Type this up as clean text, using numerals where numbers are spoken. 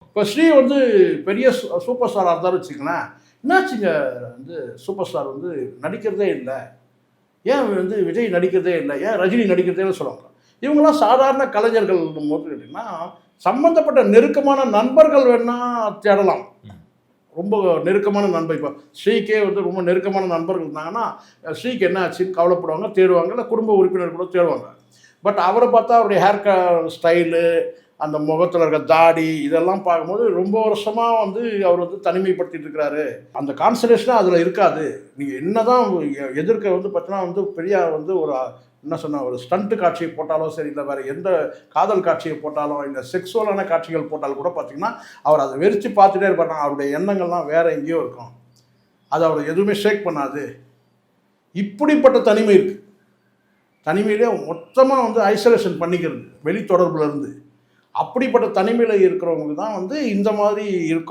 இப்போ ஸ்ரீ வந்து பெரிய சூப்பர் ஸ்டாராக இருந்தாலும் வச்சுக்கங்களேன், என்னாச்சுங்க வந்து சூப்பர் ஸ்டார் வந்து நடிக்கிறதே இல்லை, ஏன் வந்து விஜய் நடிக்கிறதே இல்லை, ஏன் ரஜினி நடிக்கிறதேன்னு சொல்லுவாங்க. இவங்கெல்லாம் சாதாரண கலைஞர்கள் போது கேட்டிங்கன்னா சம்மந்தப்பட்ட நெருக்கமான நண்பர்கள் வேணால் தேடலாம். ரொம்ப நெருக்கமான நண்பர் இப்போ ஸ்ரீக்கே வந்து ரொம்ப நெருக்கமான நண்பர்கள் இருந்தாங்கன்னா ஸ்ரீக்கு என்ன ஆச்சுன்னு கவலைப்படுவாங்க, தேடுவாங்க, இல்லை குடும்ப உறுப்பினர் கூட தேடுவாங்க. பட் அவரை பார்த்தா அவருடைய ஹேர் ஸ்டைலு, அந்த முகத்தில் இருக்க தாடி இதெல்லாம் பார்க்கும்போது ரொம்ப வருஷமாக வந்து அவர் வந்து தனிமைப்படுத்திட்டு இருக்கிறாரு. அந்த கான்சன்ட்ரேஷனாக அதில் இருக்காது. நீங்கள் என்ன தான் எதிர்க்க வந்து பார்த்தீங்கன்னா வந்து பெரியார் வந்து ஒரு என்ன சொன்ன ஒரு ஸ்டண்ட்டு காட்சியை போட்டாலும் சரி, இல்லை வேறு எந்த காதல் காட்சியை போட்டாலும், இல்லை செக்ஸுவலான காட்சிகள் போட்டாலும் கூட பார்த்தீங்கன்னா அவர் அதை வெறிச்சு பார்த்துட்டே இருப்பார். அவருடைய எண்ணங்கள்லாம் வேறு எங்கேயோ இருக்கும். அது அவரை எதுவுமே ஷேக் பண்ணாது. இப்படிப்பட்ட தனிமை இருக்குது. தனிமையிலே மொத்தமாக வந்து ஐசோலேஷன் பண்ணிக்கிறது வெளி தொடர்புலேருந்து. அப்படிப்பட்ட தனிமையில் இருக்கிறவங்களுக்கு தான் வந்து இந்த மாதிரி இருக்கும்.